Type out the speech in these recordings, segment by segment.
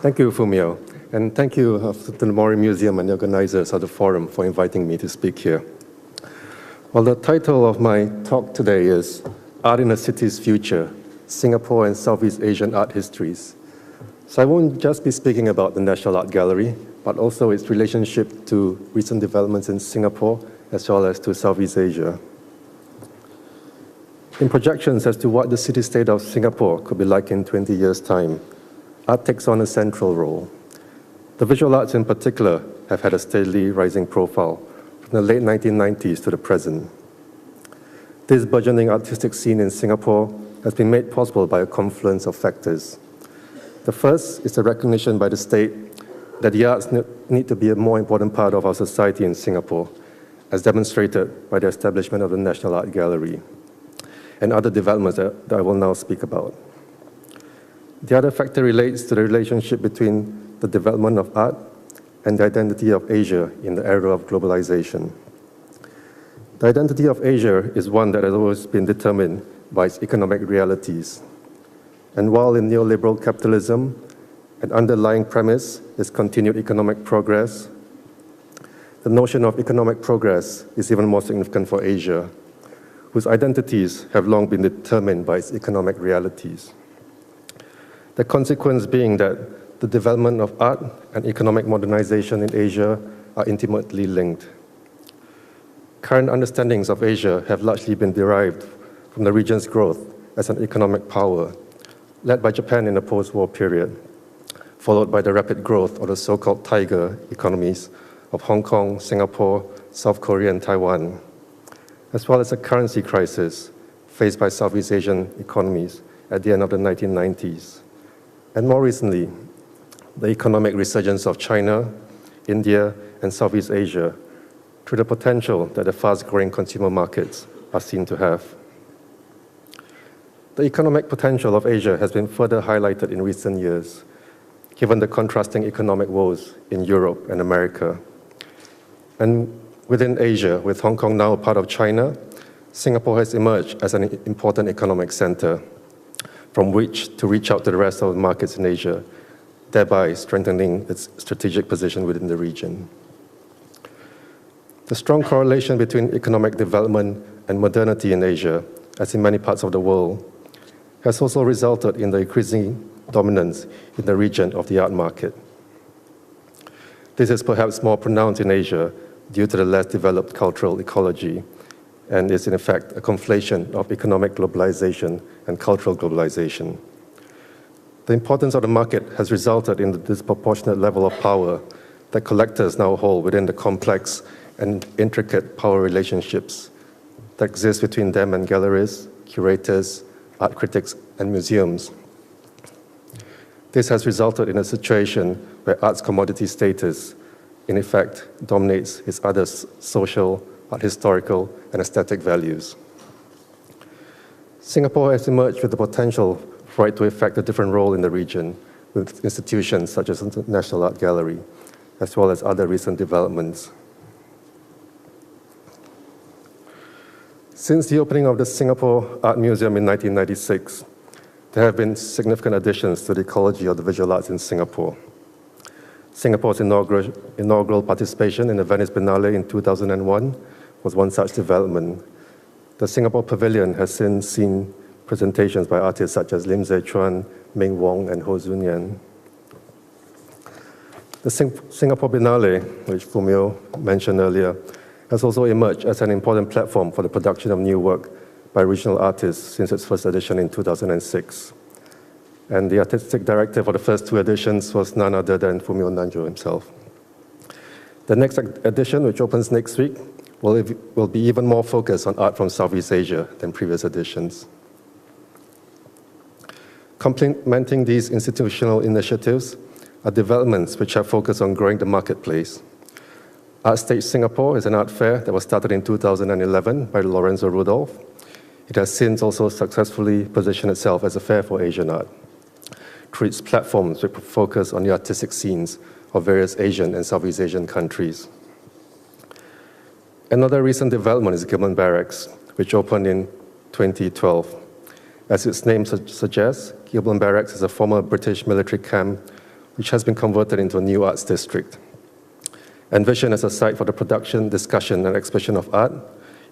Thank you, Fumio. And thank you to the Mori Museum and the organizers of the forum for inviting me to speak here. Well, the title of my talk today is Art in a City's Future, Singapore and Southeast Asian Art Histories. So I won't just be speaking about the National Art Gallery, but also its relationship to recent developments in Singapore, as well as to Southeast Asia. In projections as to what the city-state of Singapore could be like in 20 years' time, art takes on a central role. The visual arts in particular have had a steadily rising profile from the late 1990s to the present. This burgeoning artistic scene in Singapore has been made possible by a confluence of factors. The first is the recognition by the state that the arts need to be a more important part of our society in Singapore, as demonstrated by the establishment of the National Art Gallery and other developments that I will now speak about. The other factor relates to the relationship between the development of art and the identity of Asia in the era of globalization. The identity of Asia is one that has always been determined by its economic realities. And while in neoliberal capitalism, an underlying premise is continued economic progress, the notion of economic progress is even more significant for Asia, whose identities have long been determined by its economic realities. The consequence being that the development of art and economic modernization in Asia are intimately linked. Current understandings of Asia have largely been derived from the region's growth as an economic power, led by Japan in the post-war period, followed by the rapid growth of the so-called tiger economies of Hong Kong, Singapore, South Korea, and Taiwan, as well as a currency crisis faced by Southeast Asian economies at the end of the 1990s. And more recently, the economic resurgence of China, India, and Southeast Asia through the potential that the fast-growing consumer markets are seen to have. The economic potential of Asia has been further highlighted in recent years, given the contrasting economic woes in Europe and America. And within Asia, with Hong Kong now a part of China, Singapore has emerged as an important economic center from which to reach out to the rest of the markets in Asia, thereby strengthening its strategic position within the region. The strong correlation between economic development and modernity in Asia, as in many parts of the world, has also resulted in the increasing dominance in the region of the art market. This is perhaps more pronounced in Asia due to the less developed cultural ecology, and is in effect a conflation of economic globalization and cultural globalization. The importance of the market has resulted in the disproportionate level of power that collectors now hold within the complex and intricate power relationships that exist between them and galleries, curators, art critics, and museums. This has resulted in a situation where art's commodity status, in effect, dominates its other social, art historical, and aesthetic values. Singapore has emerged with the potential for it to effect a different role in the region, with institutions such as the National Art Gallery, as well as other recent developments. Since the opening of the Singapore Art Museum in 1996, there have been significant additions to the ecology of the visual arts in Singapore. Singapore's inaugural participation in the Venice Biennale in 2001 was one such development. The Singapore Pavilion has since seen presentations by artists such as Lim Tze Chuan, Ming Wong, and Ho Zun Yan. The Singapore Biennale, which Fumio mentioned earlier, has also emerged as an important platform for the production of new work by regional artists since its first edition in 2006. And the artistic director for the first two editions was none other than Fumio Nanjo himself. The next edition, which opens next week, will be even more focused on art from Southeast Asia than previous editions. Complementing these institutional initiatives are developments which have focused on growing the marketplace. Art Stage Singapore is an art fair that was started in 2011 by Lorenzo Rudolph. It has since also successfully positioned itself as a fair for Asian art through its platforms which focus on the artistic scenes of various Asian and Southeast Asian countries. Another recent development is Gillman Barracks, which opened in 2012. As its name suggests, Gillman Barracks is a former British military camp which has been converted into a new arts district. Envisioned as a site for the production, discussion, and expression of art,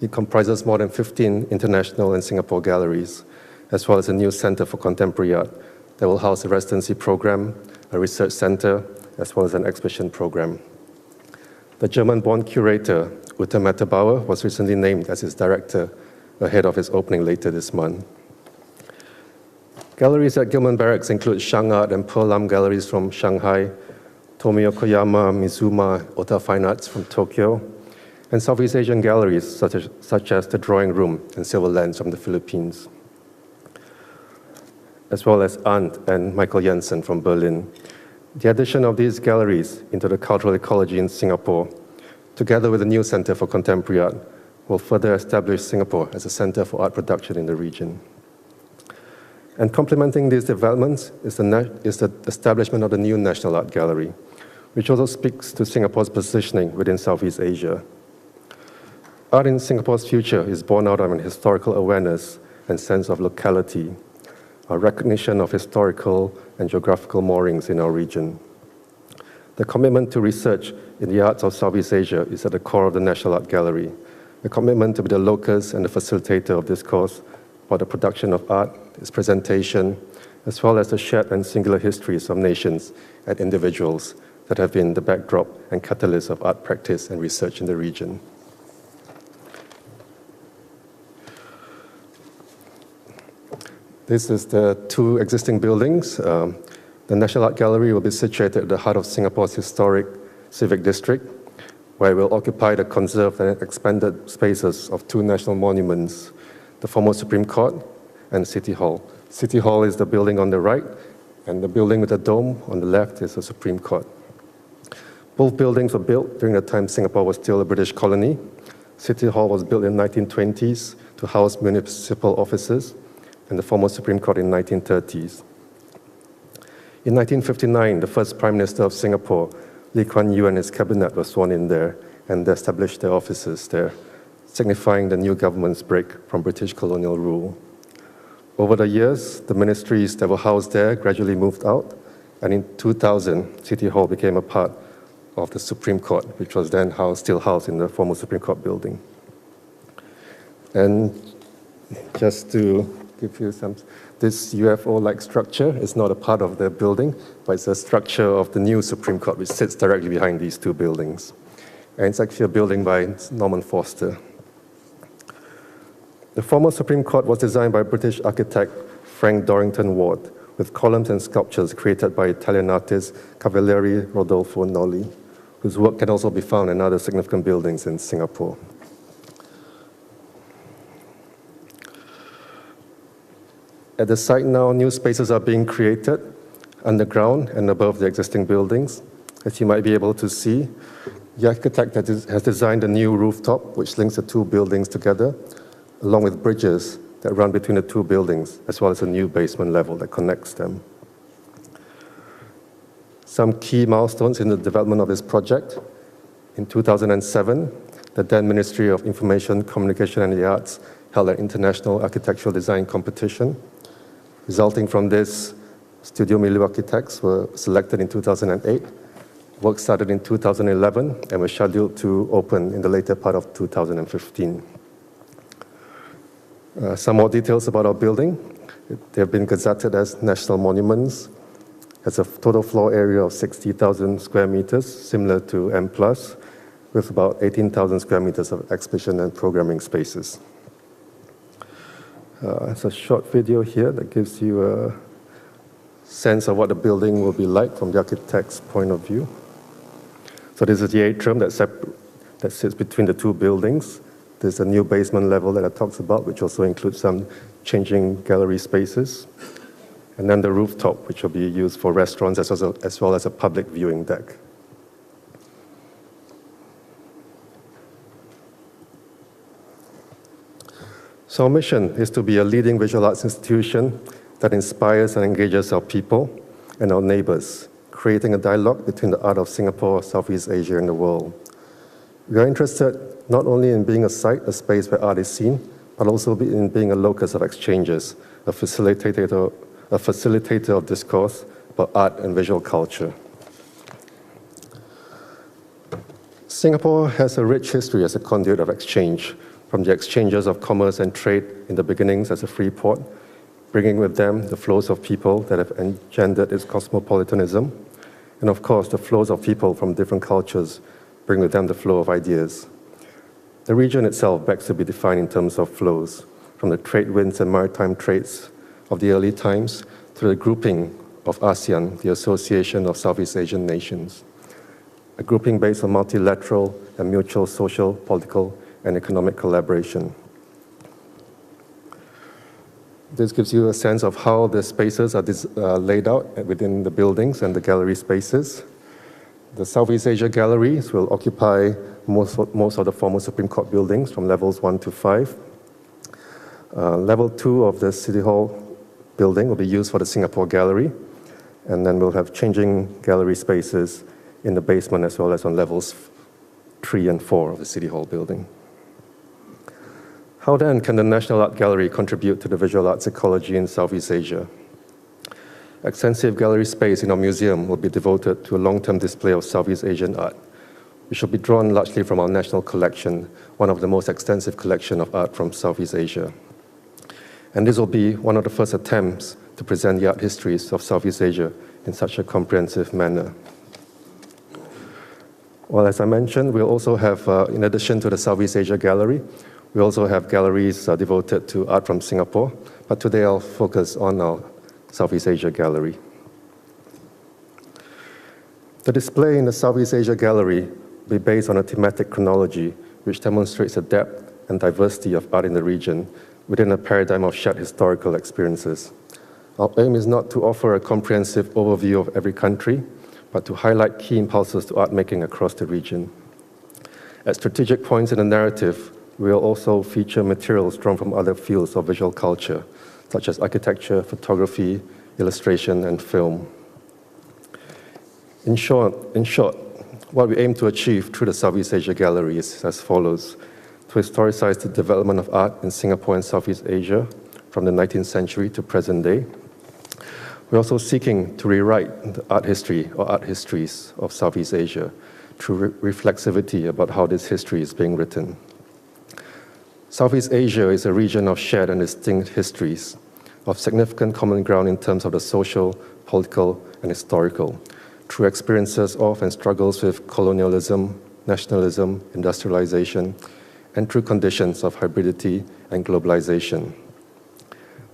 it comprises more than 15 international and Singapore galleries, as well as a new center for contemporary art that will house a residency program, a research center, as well as an exhibition program. The German-born curator, Ute Metterbauer, was recently named as its director ahead of its opening later this month. Galleries at Gilman Barracks include Shang Art and Pearl Lam galleries from Shanghai, Tomio Koyama, Mizuma, Ota Fine Arts from Tokyo, and Southeast Asian galleries such as the Drawing Room and Silver Lens from the Philippines, as well as Arndt and Michael Jensen from Berlin. The addition of these galleries into the cultural ecology in Singapore, together with the new Center for Contemporary Art, will further establish Singapore as a center for art production in the region. And complementing these developments is the establishment of the new National Art Gallery, which also speaks to Singapore's positioning within Southeast Asia. Art in Singapore's future is born out of an historical awareness and sense of locality, a recognition of historical and geographical moorings in our region. The commitment to research in the arts of Southeast Asia is at the core of the National Art Gallery, a commitment to be the locus and the facilitator of discourse about the production of art, its presentation, as well as the shared and singular histories of nations and individuals that have been the backdrop and catalyst of art practice and research in the region. This is the two existing buildings. The National Art Gallery will be situated at the heart of Singapore's historic civic district, where it will occupy the conserved and expanded spaces of two national monuments, the former Supreme Court and City Hall. City Hall is the building on the right, and the building with the dome on the left is the Supreme Court. Both buildings were built during the time Singapore was still a British colony. City Hall was built in the 1920s to house municipal offices, and the former Supreme Court in the 1930s. In 1959, the first Prime Minister of Singapore, Lee Kuan Yew, and his cabinet were sworn in there, and they established their offices there, signifying the new government's break from British colonial rule. Over the years, the ministries that were housed there gradually moved out, and in 2000, City Hall became a part of the Supreme Court, which was then still housed in the former Supreme Court building. And just to give you some, this UFO-like structure is not a part of the building, but it's a structure of the new Supreme Court, which sits directly behind these two buildings. And it's actually a building by Norman Foster. The former Supreme Court was designed by British architect Frank Dorrington Ward, with columns and sculptures created by Italian artist Cavaliere Rodolfo Nolli, whose work can also be found in other significant buildings in Singapore. At the site now, new spaces are being created underground and above the existing buildings. As you might be able to see, the architect has designed a new rooftop which links the two buildings together, along with bridges that run between the two buildings, as well as a new basement level that connects them. Some key milestones in the development of this project. In 2007, the then Ministry of Information, Communication and the Arts held an international architectural design competition. Resulting from this, Studio Milu architects were selected in 2008. Work started in 2011 and was scheduled to open in the later part of 2015. Some more details about our building. They have been gazetted as national monuments. Has a total floor area of 60,000 square meters, similar to M+, with about 18,000 square meters of exhibition and programming spaces. It's a short video here that gives you a sense of what the building will be like from the architect's point of view. So this is the atrium that sits between the two buildings. There's a new basement level that I talked about, which also includes some changing gallery spaces. And then the rooftop, which will be used for restaurants as well as a public viewing deck. So our mission is to be a leading visual arts institution that inspires and engages our people and our neighbors, creating a dialogue between the art of Singapore, Southeast Asia, and the world. We are interested not only in being a site, a space where art is seen, but also in being a locus of exchanges, a facilitator of discourse about art and visual culture. Singapore has a rich history as a conduit of exchange, from the exchanges of commerce and trade in the beginnings as a free port, bringing with them the flows of people that have engendered its cosmopolitanism, and of course the flows of people from different cultures bring with them the flow of ideas. The region itself begs to be defined in terms of flows, from the trade winds and maritime trades of the early times to the grouping of ASEAN, the Association of Southeast Asian Nations, a grouping based on multilateral and mutual social, political, and economic collaboration. This gives you a sense of how the spaces are laid out within the buildings and the gallery spaces. The Southeast Asia galleries will occupy most of the former Supreme Court buildings from levels 1 to 5. Level 2 of the City Hall building will be used for the Singapore Gallery, and then we'll have changing gallery spaces in the basement as well as on levels 3 and 4 of the City Hall building. How then can the National Art Gallery contribute to the visual arts ecology in Southeast Asia? Extensive gallery space in our museum will be devoted to a long-term display of Southeast Asian art, which will be drawn largely from our national collection, one of the most extensive collection of art from Southeast Asia. And this will be one of the first attempts to present the art histories of Southeast Asia in such a comprehensive manner. Well, as I mentioned, we'll also have, in addition to the Southeast Asia Gallery, we also have galleries devoted to art from Singapore, but today I'll focus on our Southeast Asia Gallery. The display in the Southeast Asia Gallery will be based on a thematic chronology which demonstrates the depth and diversity of art in the region within a paradigm of shared historical experiences. Our aim is not to offer a comprehensive overview of every country, but to highlight key impulses to art making across the region. At strategic points in the narrative, we will also feature materials drawn from other fields of visual culture, such as architecture, photography, illustration, and film. In short, what we aim to achieve through the Southeast Asia Gallery is as follows: to historicize the development of art in Singapore and Southeast Asia from the 19th century to present day. We're also seeking to rewrite the art history or art histories of Southeast Asia through reflexivity about how this history is being written. Southeast Asia is a region of shared and distinct histories, of significant common ground in terms of the social, political, and historical, through experiences of and struggles with colonialism, nationalism, industrialization, and through conditions of hybridity and globalization.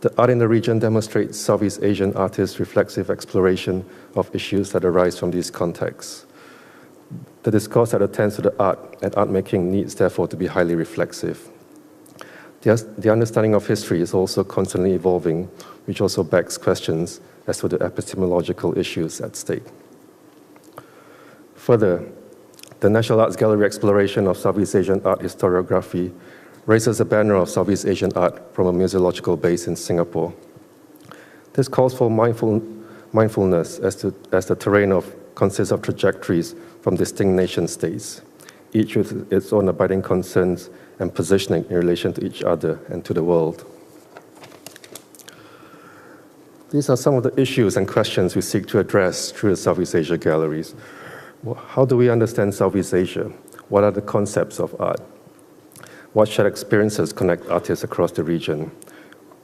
The art in the region demonstrates Southeast Asian artists' reflexive exploration of issues that arise from these contexts. The discourse that attends to the art and art making needs therefore to be highly reflexive. The understanding of history is also constantly evolving, which also begs questions as to the epistemological issues at stake. Further, the National Arts Gallery exploration of Southeast Asian art historiography raises a banner of Southeast Asian art from a museological base in Singapore. This calls for mindfulness as the terrain consists of trajectories from distinct nation states, each with its own abiding concerns and positioning in relation to each other and to the world. These are some of the issues and questions we seek to address through the Southeast Asia Galleries. How do we understand Southeast Asia? What are the concepts of art? What shared experiences connect artists across the region?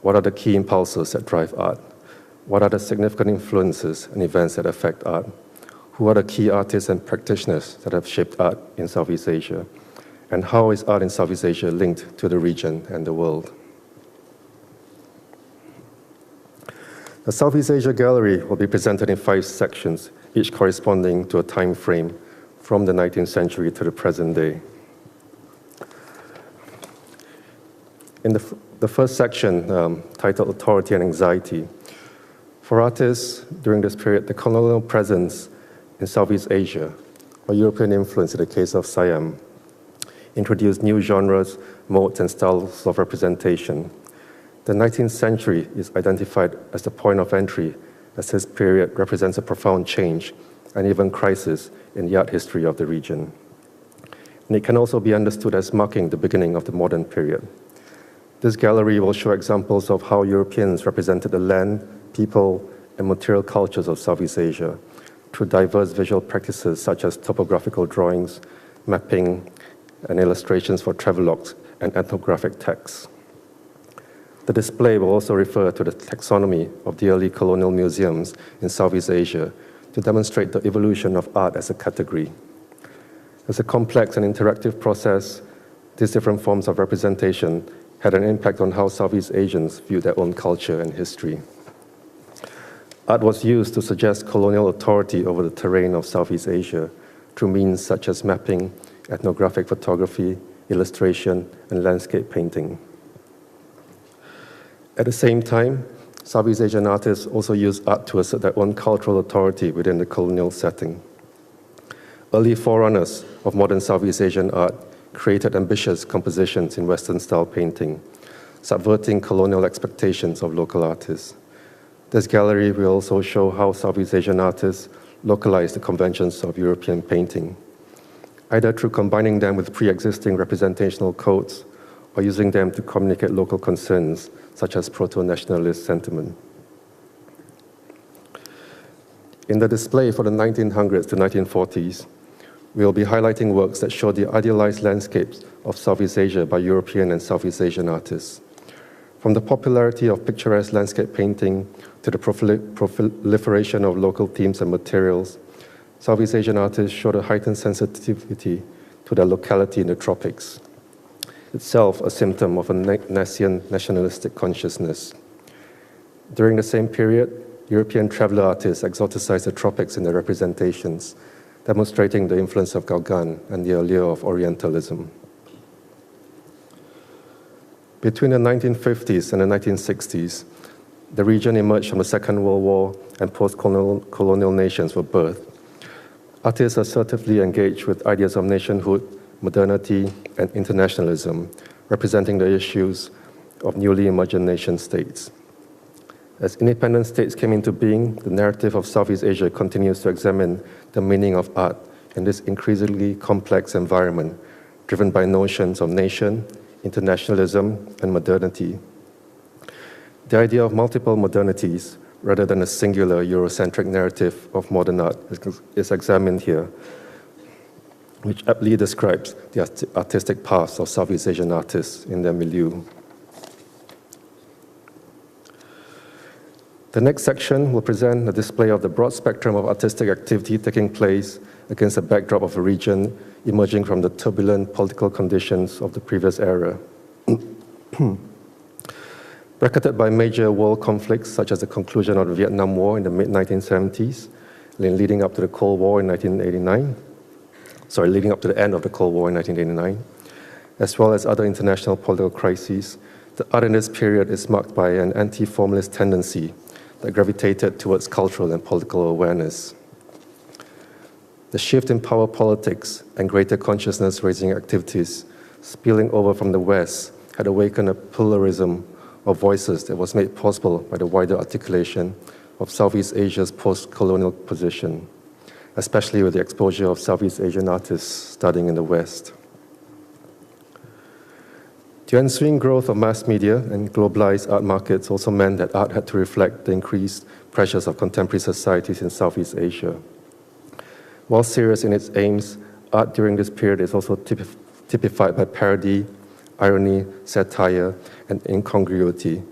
What are the key impulses that drive art? What are the significant influences and events that affect art? Who are the key artists and practitioners that have shaped art in Southeast Asia? And how is art in Southeast Asia linked to the region and the world? The Southeast Asia Gallery will be presented in 5 sections, each corresponding to a time frame from the 19th century to the present day. In the first section, titled Authority and Anxiety, for artists during this period, the colonial presence in Southeast Asia, or European influence in the case of Siam, introduced new genres, modes, and styles of representation. The 19th century is identified as the point of entry, as this period represents a profound change and even crisis in the art history of the region. And it can also be understood as marking the beginning of the modern period. This gallery will show examples of how Europeans represented the land, people, and material cultures of Southeast Asia through diverse visual practices such as topographical drawings, mapping, and illustrations for travelogues and ethnographic texts. The display will also refer to the taxonomy of the early colonial museums in Southeast Asia to demonstrate the evolution of art as a category. As a complex and interactive process, these different forms of representation had an impact on how Southeast Asians viewed their own culture and history. Art was used to suggest colonial authority over the terrain of Southeast Asia through means such as mapping, ethnographic photography, illustration, and landscape painting. At the same time, Southeast Asian artists also used art to assert their own cultural authority within the colonial setting. Early forerunners of modern Southeast Asian art created ambitious compositions in Western-style painting, subverting colonial expectations of local artists. This gallery will also show how Southeast Asian artists localized the conventions of European painting, either through combining them with pre-existing representational codes or using them to communicate local concerns, such as proto-nationalist sentiment. In the display for the 1900s to 1940s, we will be highlighting works that show the idealized landscapes of Southeast Asia by European and Southeast Asian artists. From the popularity of picturesque landscape painting to the proliferation of local themes and materials, Southeast Asian artists showed a heightened sensitivity to their locality in the tropics, itself a symptom of a nascent nationalistic consciousness. During the same period, European traveler artists exoticized the tropics in their representations, demonstrating the influence of Gauguin and the allure of Orientalism. Between the 1950s and the 1960s, the region emerged from the Second World War and post-colonial nations were birthed. Artists assertively engaged with ideas of nationhood, modernity, and internationalism, representing the issues of newly emergent nation states. As independent states came into being, the narrative of Southeast Asia continues to examine the meaning of art in this increasingly complex environment, driven by notions of nation, internationalism, and modernity. The idea of multiple modernities, rather than a singular Eurocentric narrative of modern art, is examined here, which aptly describes the artistic paths of Southeast Asian artists in their milieu. The next section will present a display of the broad spectrum of artistic activity taking place against the backdrop of a region emerging from the turbulent political conditions of the previous era. Bracketed by major world conflicts such as the conclusion of the Vietnam War in the mid-1970s, leading up to the Cold War in 1989, leading up to the end of the Cold War in 1989, as well as other international political crises, the art in this period is marked by an anti-formalist tendency that gravitated towards cultural and political awareness. The shift in power politics and greater consciousness-raising activities spilling over from the West had awakened a pluralism of voices that was made possible by the wider articulation of Southeast Asia's post-colonial position, especially with the exposure of Southeast Asian artists studying in the West. The ensuing growth of mass media and globalized art markets also meant that art had to reflect the increased pressures of contemporary societies in Southeast Asia. While serious in its aims, art during this period is also typified by parody, irony, satire, and incongruity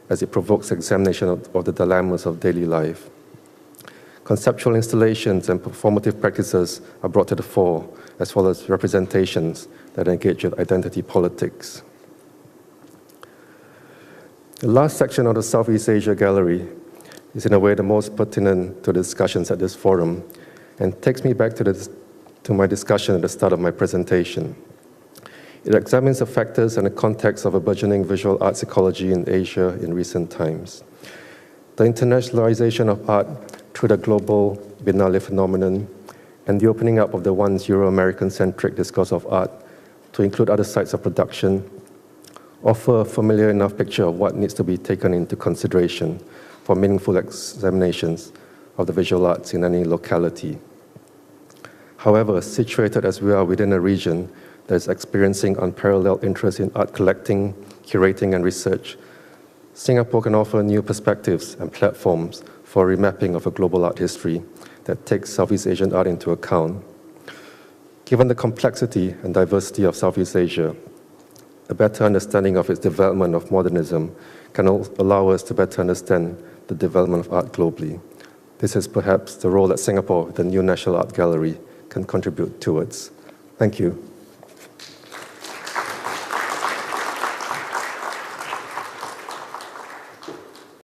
as it provokes examination of the dilemmas of daily life. Conceptual installations and performative practices are brought to the fore, as well as representations that engage with identity politics. The last section of the Southeast Asia Gallery is in a way the most pertinent to the discussions at this forum and takes me back to my discussion at the start of my presentation. It examines the factors and the context of a burgeoning visual arts ecology in Asia in recent times. The internationalization of art through the global Biennale phenomenon and the opening up of the once Euro-American-centric discourse of art to include other sites of production offer a familiar enough picture of what needs to be taken into consideration for meaningful examinations of the visual arts in any locality. However, situated as we are within a region that is experiencing unparalleled interest in art collecting, curating, and research, Singapore can offer new perspectives and platforms for a remapping of a global art history that takes Southeast Asian art into account. Given the complexity and diversity of Southeast Asia, a better understanding of its development of modernism can allow us to better understand the development of art globally. This is perhaps the role that Singapore, the new National Art Gallery, can contribute towards. Thank you.